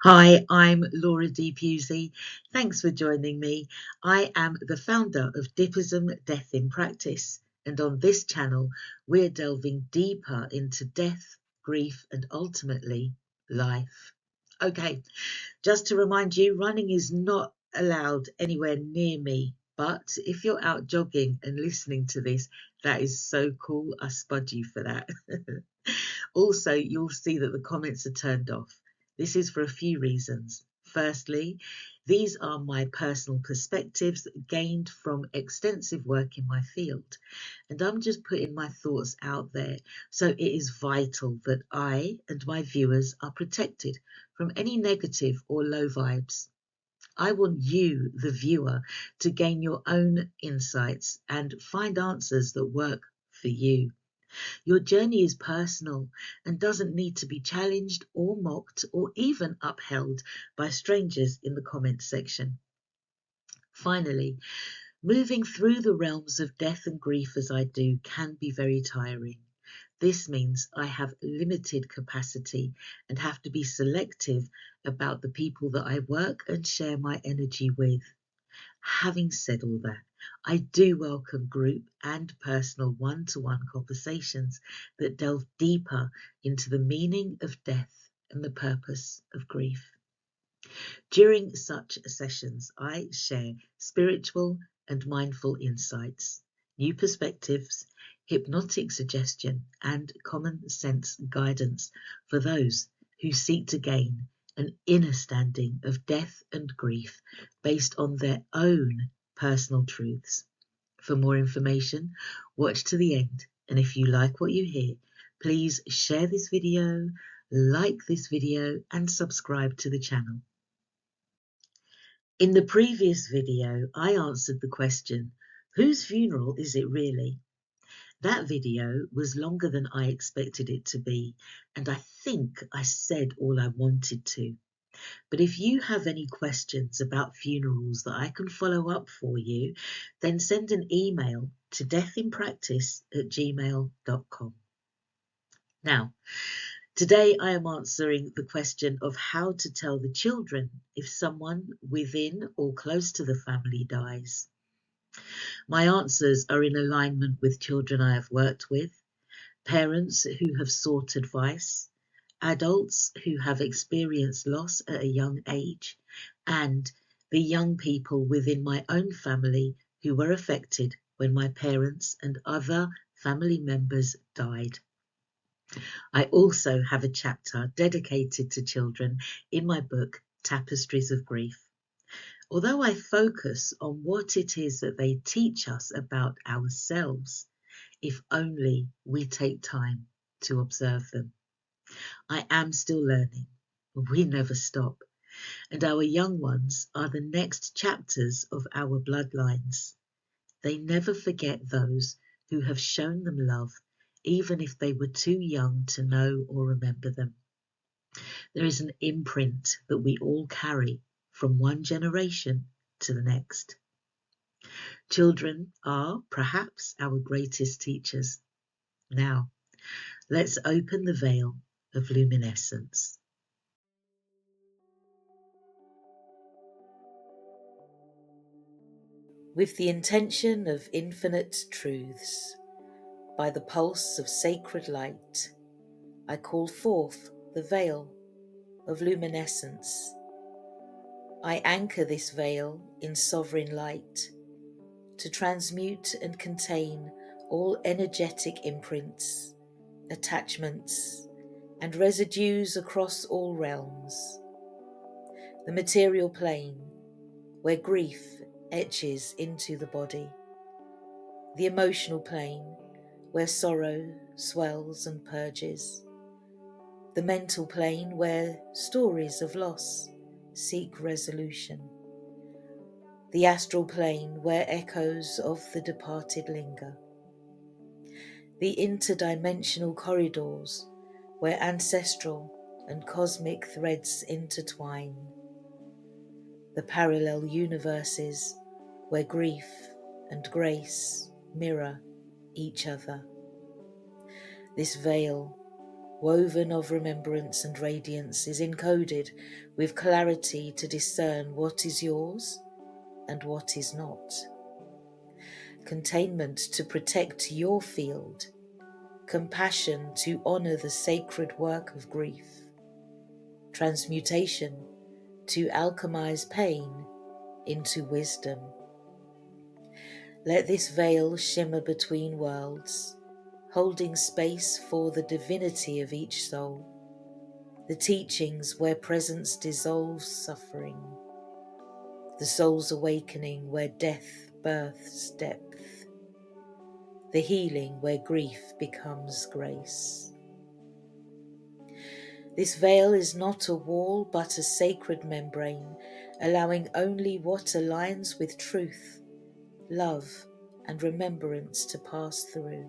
Hi, I'm Laura D Pusey. Thanks for joining me. I am the founder of Dippism Death in Practice, and on this channel, we're delving deeper into death, grief, and ultimately life. Okay, just to remind you, running is not allowed anywhere near me. But if you're out jogging and listening to this, that is so cool. I spud you for that. Also, you'll see that the comments are turned off. This is for a few reasons. Firstly, these are my personal perspectives gained from extensive work in my field, and I'm just putting my thoughts out there. So it is vital that I and my viewers are protected from any negative or low vibes. I want you, the viewer, to gain your own insights and find answers that work for you. Your journey is personal and doesn't need to be challenged or mocked or even upheld by strangers in the comments section. Finally, moving through the realms of death and grief as I do can be very tiring. This means I have limited capacity and have to be selective about the people that I work and share my energy with. Having said all that, I do welcome group and personal one-to-one conversations that delve deeper into the meaning of death and the purpose of grief. During such sessions, I share spiritual and mindful insights, new perspectives, hypnotic suggestion, and common sense guidance for those who seek to gain an inner standing of death and grief based on their own personal truths. For more information, watch to the end, and if you like what you hear, please share this video, like this video, and subscribe to the channel. In the previous video, I answered the question, whose funeral is it really? That video was longer than I expected it to be, and I think I said all I wanted to. But if you have any questions about funerals that I can follow up for you, then send an email to deathinpractice@gmail.com. Now, today I am answering the question of how to tell the children if someone within or close to the family dies. My answers are in alignment with children I have worked with, parents who have sought advice, adults who have experienced loss at a young age, and the young people within my own family who were affected when my parents and other family members died. I also have a chapter dedicated to children in my book, Tapestries of Grief. Although I focus on what it is that they teach us about ourselves, if only we take time to observe them. I am still learning. We never stop. And our young ones are the next chapters of our bloodlines. They never forget those who have shown them love, even if they were too young to know or remember them. There is an imprint that we all carry from one generation to the next. Children are perhaps our greatest teachers. Now, let's open the veil of luminescence. With the intention of infinite truths, by the pulse of sacred light, I call forth the veil of luminescence. I anchor this veil in sovereign light to transmute and contain all energetic imprints, attachments, and residues across all realms. The material plane, where grief etches into the body. The emotional plane, where sorrow swells and purges. The mental plane, where stories of loss seek resolution. The astral plane, where echoes of the departed linger. The interdimensional corridors, where ancestral and cosmic threads intertwine. The parallel universes, where grief and grace mirror each other. This veil, woven of remembrance and radiance, is encoded with clarity to discern what is yours and what is not. Containment to protect your field, compassion to honour the sacred work of grief, transmutation to alchemize pain into wisdom. Let this veil shimmer between worlds, holding space for the divinity of each soul, the teachings where presence dissolves suffering, the soul's awakening where death births depth, the healing where grief becomes grace. This veil is not a wall but a sacred membrane, allowing only what aligns with truth, love, and remembrance to pass through.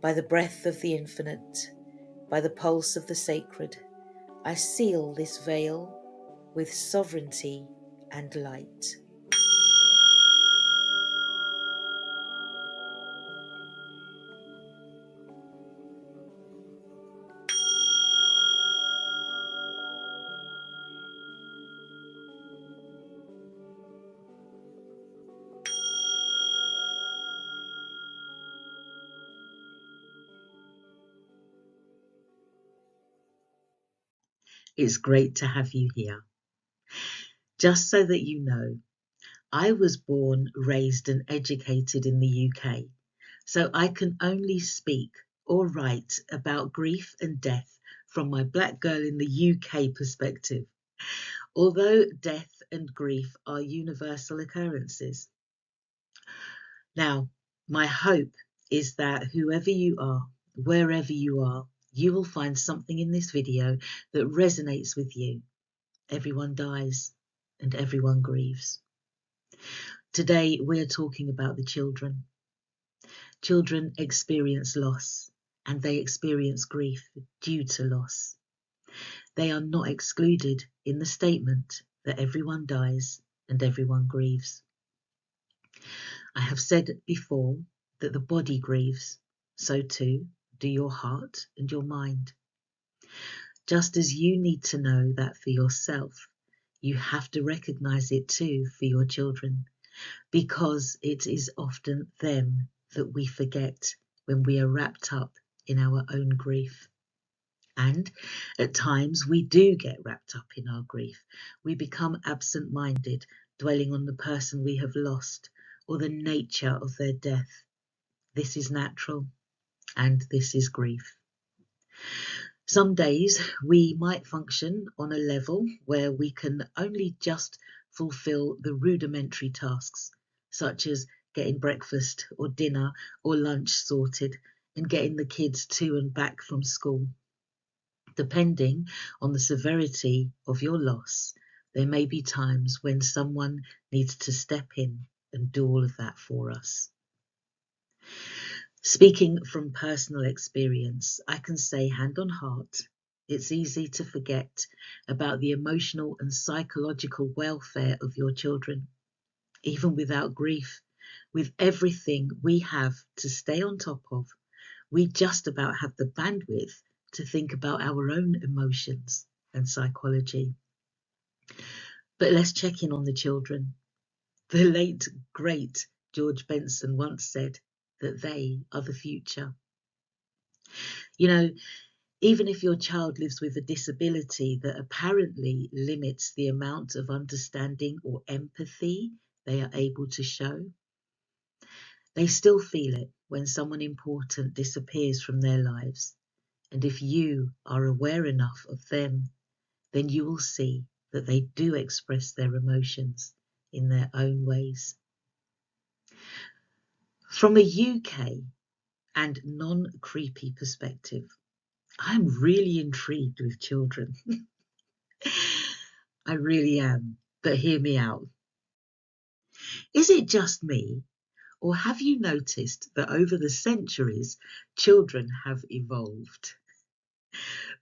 By the breath of the infinite, by the pulse of the sacred, I seal this veil with sovereignty and light. It's great to have you here. Just so that you know, I was born, raised and educated in the UK, so I can only speak or write about grief and death from my black girl in the UK perspective, although death and grief are universal occurrences. Now, my hope is that whoever you are, wherever you are, you will find something in this video that resonates with you. Everyone dies and everyone grieves. Today, we're talking about the children. Children experience loss and they experience grief due to loss. They are not excluded in the statement that everyone dies and everyone grieves. I have said before that the body grieves, so too do your heart and your mind. Just as you need to know that for yourself, you have to recognize it too for your children, because it is often them that we forget when we are wrapped up in our own grief. And at times we do get wrapped up in our grief. We become absent-minded, dwelling on the person we have lost or the nature of their death. This is natural, and this is grief. Some days we might function on a level where we can only just fulfill the rudimentary tasks, such as getting breakfast or dinner or lunch sorted and getting the kids to and back from school. Depending on the severity of your loss, there may be times when someone needs to step in and do all of that for us. Speaking from personal experience, I can say hand on heart, it's easy to forget about the emotional and psychological welfare of your children. Even without grief, with everything we have to stay on top of, we just about have the bandwidth to think about our own emotions and psychology. But let's check in on the children. The late, great George Benson once said that they are the future. You know, even if your child lives with a disability that apparently limits the amount of understanding or empathy they are able to show, they still feel it when someone important disappears from their lives. And if you are aware enough of them, then you will see that they do express their emotions in their own ways. From a UK and non-creepy perspective, I'm really intrigued with children. I really am, but hear me out. Is it just me, or have you noticed that over the centuries, children have evolved?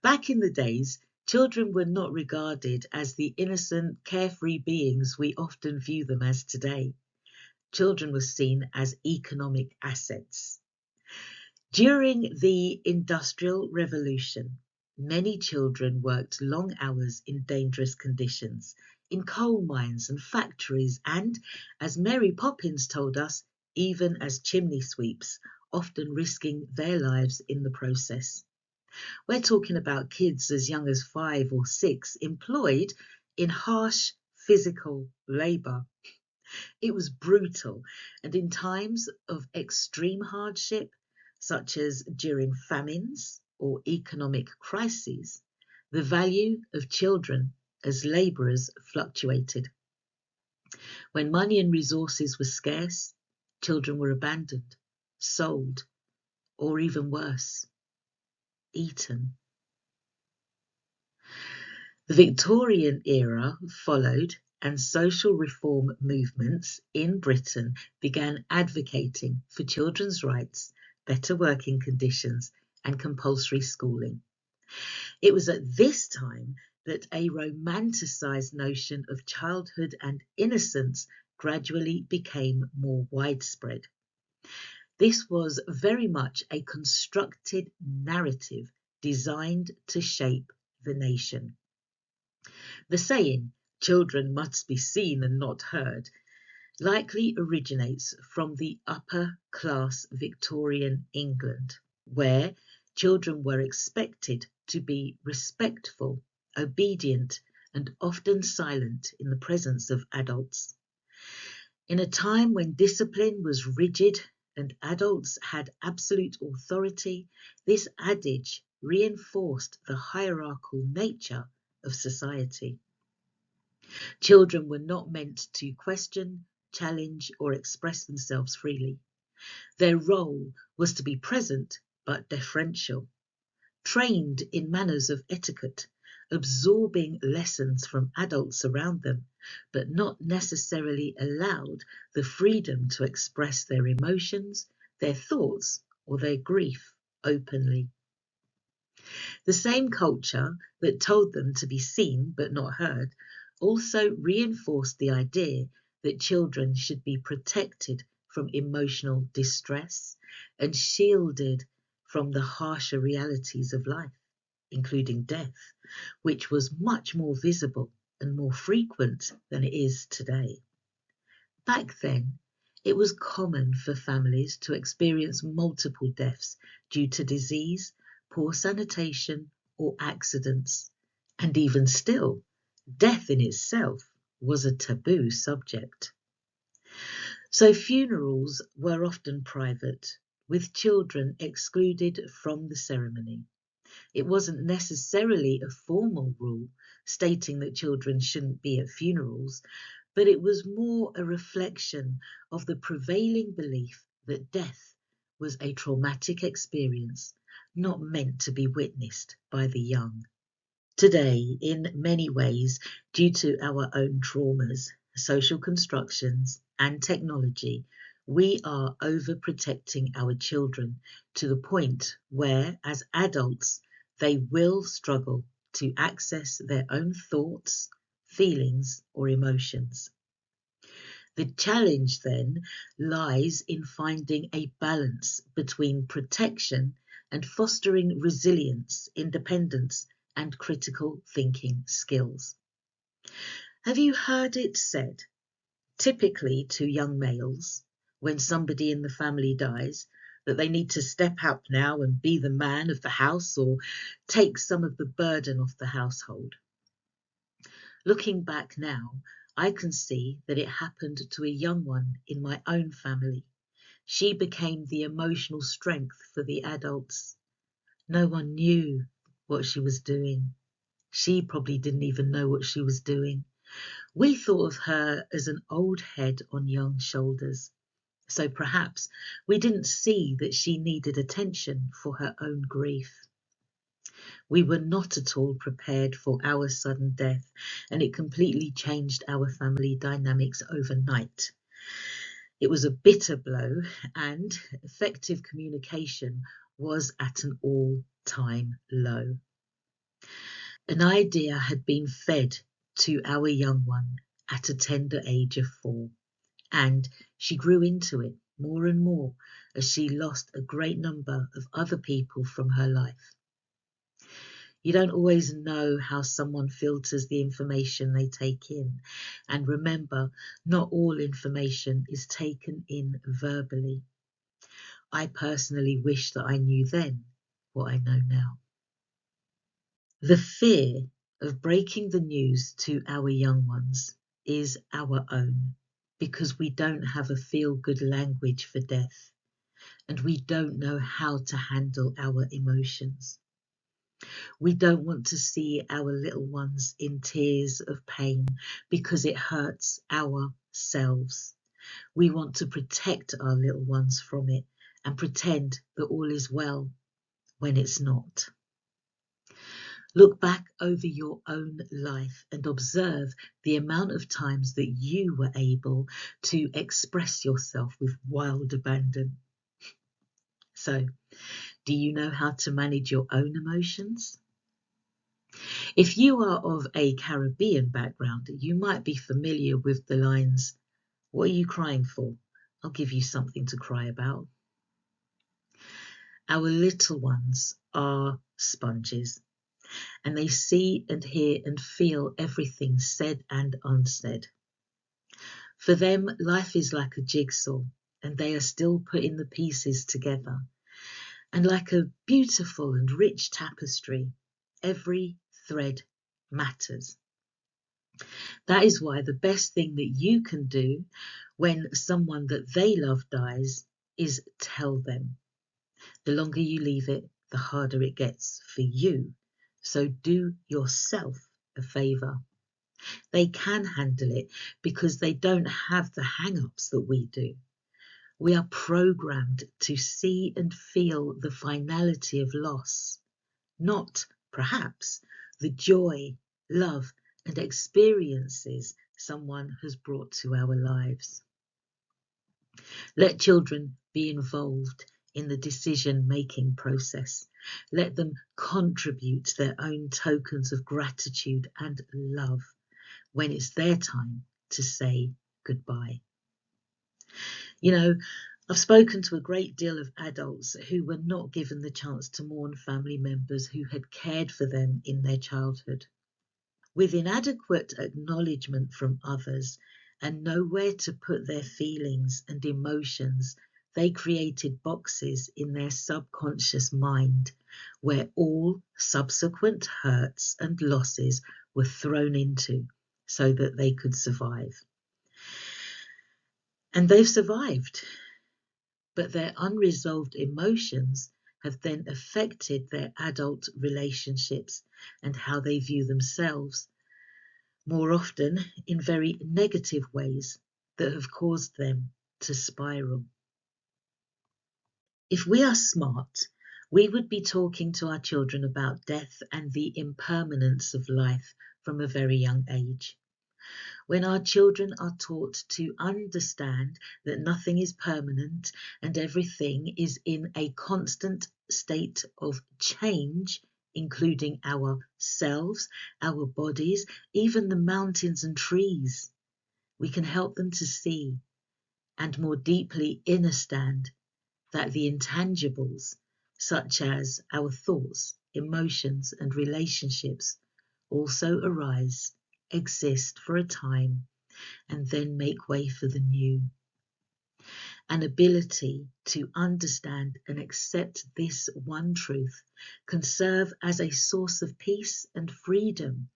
Back in the days, children were not regarded as the innocent, carefree beings we often view them as today. Children were seen as economic assets. During the Industrial Revolution, many children worked long hours in dangerous conditions, in coal mines and factories, and, as Mary Poppins told us, even as chimney sweeps, often risking their lives in the process. We're talking about kids as young as 5 or 6 employed in harsh physical labour. It was brutal, and in times of extreme hardship, such as during famines or economic crises, the value of children as labourers fluctuated. When money and resources were scarce, children were abandoned, sold, or even worse, eaten. The Victorian era followed, and social reform movements in Britain began advocating for children's rights, better working conditions, and compulsory schooling. It was at this time that a romanticised notion of childhood and innocence gradually became more widespread. This was very much a constructed narrative designed to shape the nation. The saying, children must be seen and not heard, likely originates from the upper class Victorian England, where children were expected to be respectful, obedient, and often silent in the presence of adults. In a time when discipline was rigid and adults had absolute authority, this adage reinforced the hierarchical nature of society. Children were not meant to question, challenge, or express themselves freely. Their role was to be present but deferential, trained in manners of etiquette, absorbing lessons from adults around them, but not necessarily allowed the freedom to express their emotions, their thoughts, or their grief openly. The same culture that told them to be seen but not heard also reinforced the idea that children should be protected from emotional distress and shielded from the harsher realities of life, including death, which was much more visible and more frequent than it is today. Back then, it was common for families to experience multiple deaths due to disease, poor sanitation, or accidents. And even still, death in itself was a taboo subject. So funerals were often private, with children excluded from the ceremony. It wasn't necessarily a formal rule stating that children shouldn't be at funerals, but it was more a reflection of the prevailing belief that death was a traumatic experience, not meant to be witnessed by the young. Today, in many ways, due to our own traumas, social constructions, and technology, we are overprotecting our children to the point where, as adults, they will struggle to access their own thoughts, feelings, or emotions. The challenge then lies in finding a balance between protection and fostering resilience, independence, and critical thinking skills. Have you heard it said, typically to young males, when somebody in the family dies, that they need to step up now and be the man of the house or take some of the burden off the household? Looking back now, I can see that it happened to a young one in my own family. She became the emotional strength for the adults. No one knew what she was doing. She probably didn't even know what she was doing. We thought of her as an old head on young shoulders. So perhaps we didn't see that she needed attention for her own grief. We were not at all prepared for our sudden death, and it completely changed our family dynamics overnight. It was a bitter blow, and effective communication was at an all-time low. An idea had been fed to our young one at a tender age of 4, and she grew into it more and more as she lost a great number of other people from her life. You don't always know how someone filters the information they take in. And remember, not all information is taken in verbally. I personally wish that I knew then what I know now. The fear of breaking the news to our young ones is our own, because we don't have a feel-good language for death, and we don't know how to handle our emotions. We don't want to see our little ones in tears of pain because it hurts ourselves. We want to protect our little ones from it and pretend that all is well when it's not. Look back over your own life and observe the amount of times that you were able to express yourself with wild abandon. So, do you know how to manage your own emotions? If you are of a Caribbean background, you might be familiar with the lines, "What are you crying for? I'll give you something to cry about." Our little ones are sponges, and they see and hear and feel everything said and unsaid. For them, life is like a jigsaw, and they are still putting the pieces together. And like a beautiful and rich tapestry, every thread matters. That is why the best thing that you can do when someone that they love dies is tell them. The longer you leave it, the harder it gets for you. So do yourself a favour. They can handle it because they don't have the hang-ups that we do. We are programmed to see and feel the finality of loss, not, perhaps, the joy, love, and experiences someone has brought to our lives. Let children be involved in the decision-making process. Let them contribute their own tokens of gratitude and love when it's their time to say goodbye. You know, I've spoken to a great deal of adults who were not given the chance to mourn family members who had cared for them in their childhood. With inadequate acknowledgement from others and nowhere to put their feelings and emotions, they created boxes in their subconscious mind where all subsequent hurts and losses were thrown into so that they could survive. And they've survived, but their unresolved emotions have then affected their adult relationships and how they view themselves, more often in very negative ways that have caused them to spiral. If we are smart, we would be talking to our children about death and the impermanence of life from a very young age. When our children are taught to understand that nothing is permanent and everything is in a constant state of change, including ourselves, our bodies, even the mountains and trees, we can help them to see and more deeply understand that the intangibles, such as our thoughts, emotions, and relationships, also arise, exist for a time, and then make way for the new. An ability to understand and accept this one truth can serve as a source of peace and freedom,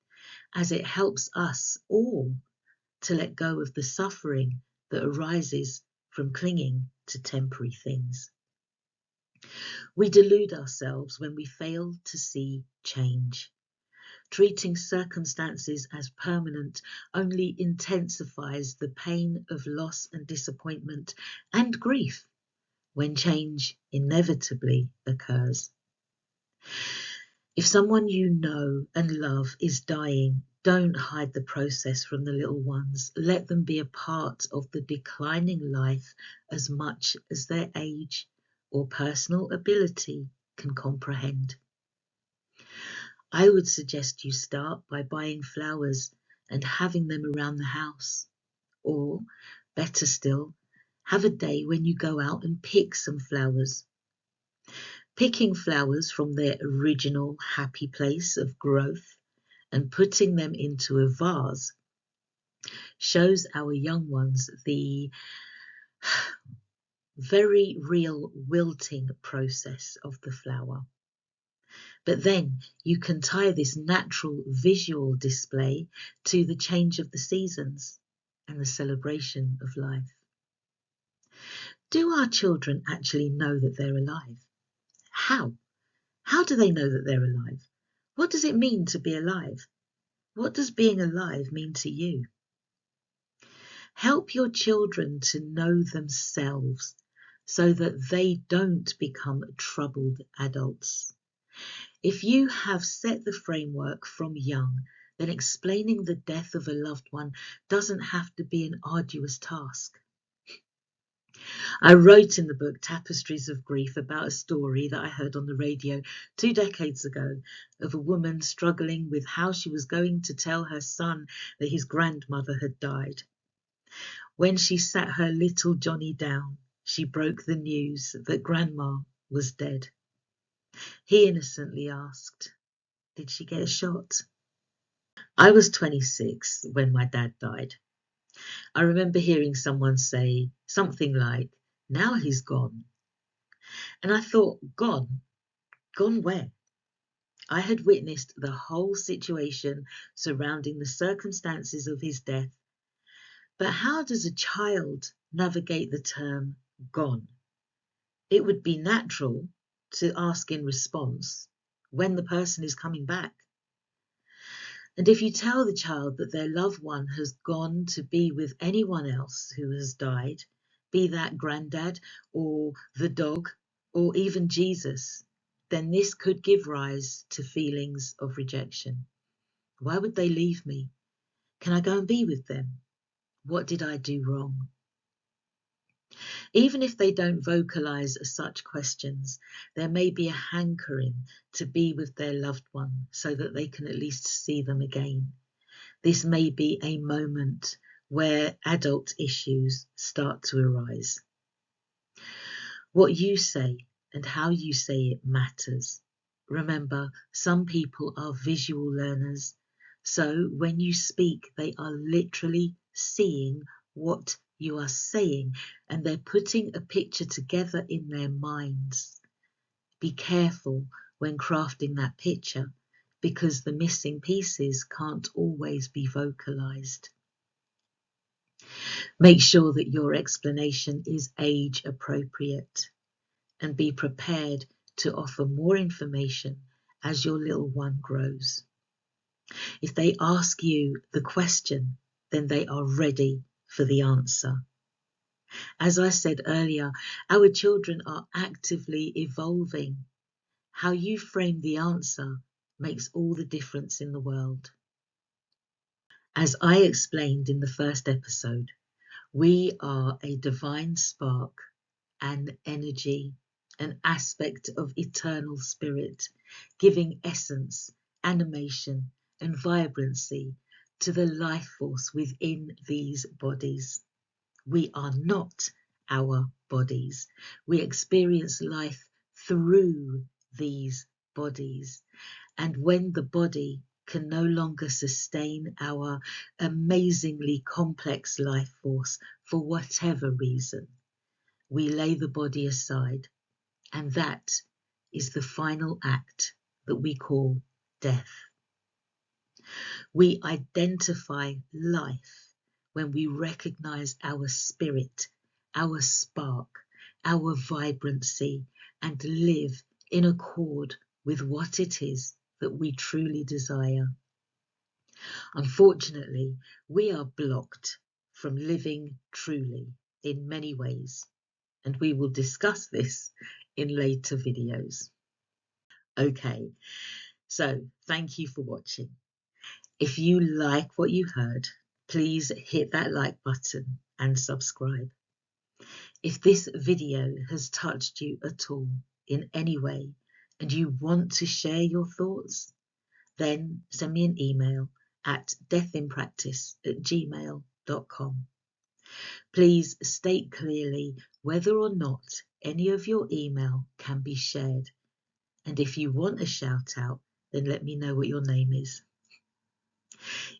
as it helps us all to let go of the suffering that arises from clinging to temporary things. We delude ourselves when we fail to see change. Treating circumstances as permanent only intensifies the pain of loss and disappointment and grief when change inevitably occurs. If someone you know and love is dying, don't hide the process from the little ones. Let them be a part of the declining life as much as their age or personal ability can comprehend. I would suggest you start by buying flowers and having them around the house, or better still, Have a day when you go out and pick some flowers. Picking flowers from their original happy place of growth and putting them into a vase shows our young ones the very real wilting process of the flower. But then you can tie this natural visual display to the change of the seasons and the celebration of life. Do our children actually know that they're alive? How? How do they know that they're alive? What does it mean to be alive? What does being alive mean to you? Help your children to know themselves so that they don't become troubled adults. If you have set the framework from young, then explaining the death of a loved one doesn't have to be an arduous task. I wrote in the book Tapestries of Grief about a story that I heard on the radio 2 decades ago of a woman struggling with how she was going to tell her son that his grandmother had died. When she sat her little Johnny down, she broke the news that Grandma was dead. He innocently asked, "Did she get a shot?" I was 26 when my dad died. I remember hearing someone say something like, "Now he's gone." And I thought, gone? Gone where? I had witnessed the whole situation surrounding the circumstances of his death. But how does a child navigate the term gone? It would be natural to ask in response when the person is coming back. And if you tell the child that their loved one has gone to be with anyone else who has died, be that granddad or the dog or even Jesus, then this could give rise to feelings of rejection. Why would they leave me? Can I go and be with them? What did I do wrong? Even if they don't vocalize such questions, there may be a hankering to be with their loved one so that they can at least see them again. This may be a moment where adult issues start to arise. What you say and how you say it matters. Remember, some people are visual learners, so when you speak, they are literally seeing what you are saying, and they're putting a picture together in their minds. Be careful when crafting that picture, because the missing pieces can't always be vocalized. Make sure that your explanation is age appropriate, and be prepared to offer more information as your little one grows. If they ask you the question, then they are ready for the answer. As I said earlier, our children are actively evolving. How you frame the answer makes all the difference in the world. As I explained in the first episode, we are a divine spark, an energy, an aspect of eternal spirit, giving essence, animation, and vibrancy to the life force within these bodies. We are not our bodies. We experience life through these bodies. And when the body can no longer sustain our amazingly complex life force for whatever reason, we lay the body aside, and that is the final act that we call death. We identify life when we recognize our spirit, our spark, our vibrancy, and live in accord with what it is that we truly desire. Unfortunately, we are blocked from living truly in many ways, and we will discuss this in later videos. Okay, so thank you for watching. If you like what you heard, please hit that like button and subscribe. If this video has touched you at all in any way and you want to share your thoughts, then send me an email at deathinpractice@gmail.com. Please state clearly whether or not any of your email can be shared. And if you want a shout out, then let me know what your name is.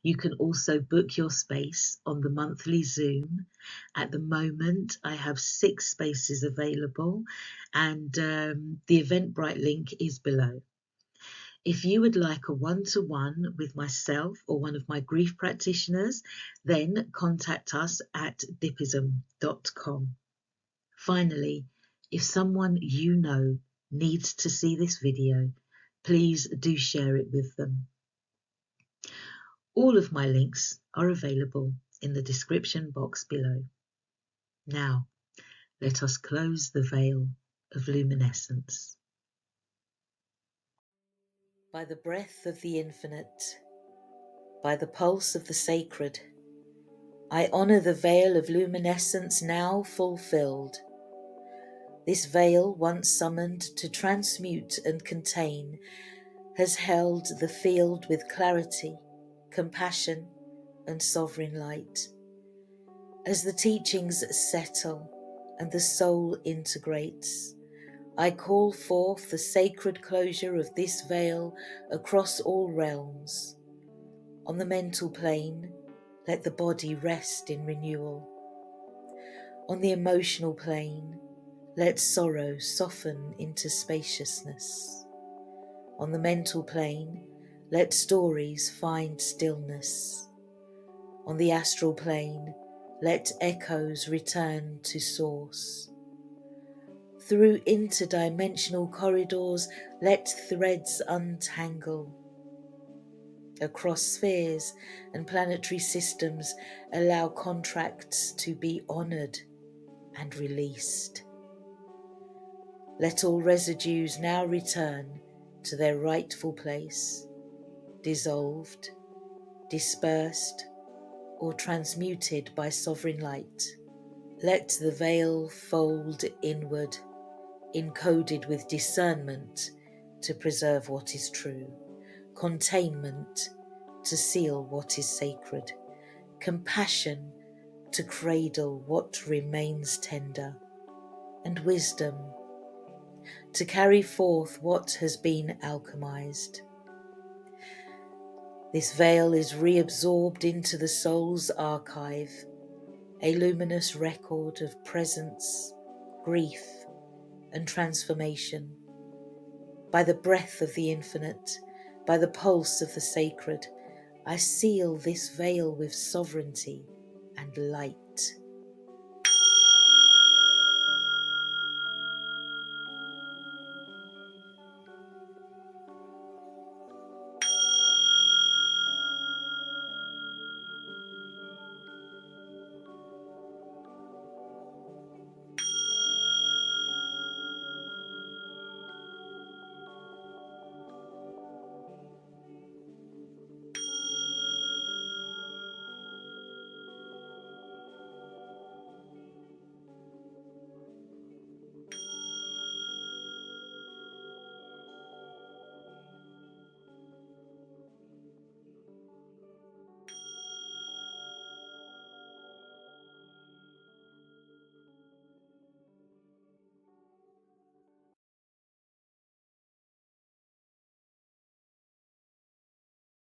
You can also book your space on the monthly Zoom. At the moment, I have 6 spaces available, and the Eventbrite link is below. If you would like a one-to-one with myself or one of my grief practitioners, then contact us at dippism.com. Finally, if someone you know needs to see this video, please do share it with them. All of my links are available in the description box below. Now, let us close the veil of luminescence. By the breath of the infinite, by the pulse of the sacred, I honour the veil of luminescence now fulfilled. This veil, once summoned to transmute and contain, has held the field with clarity, compassion, and sovereign light. As the teachings settle and the soul integrates, I call forth the sacred closure of this veil across all realms. On the mental plane, let the body rest in renewal. On the emotional plane, let sorrow soften into spaciousness. On the mental plane, let stories find stillness. On the astral plane, let echoes return to source. Through interdimensional corridors, let threads untangle. Across spheres and planetary systems, allow contracts to be honoured and released. Let all residues now return to their rightful place, dissolved, dispersed, or transmuted by sovereign light. Let the veil fold inward, encoded with discernment to preserve what is true, containment to seal what is sacred, compassion to cradle what remains tender, and wisdom to carry forth what has been alchemized. This veil is reabsorbed into the soul's archive, a luminous record of presence, grief, and transformation. By the breath of the infinite, by the pulse of the sacred, I seal this veil with sovereignty and light.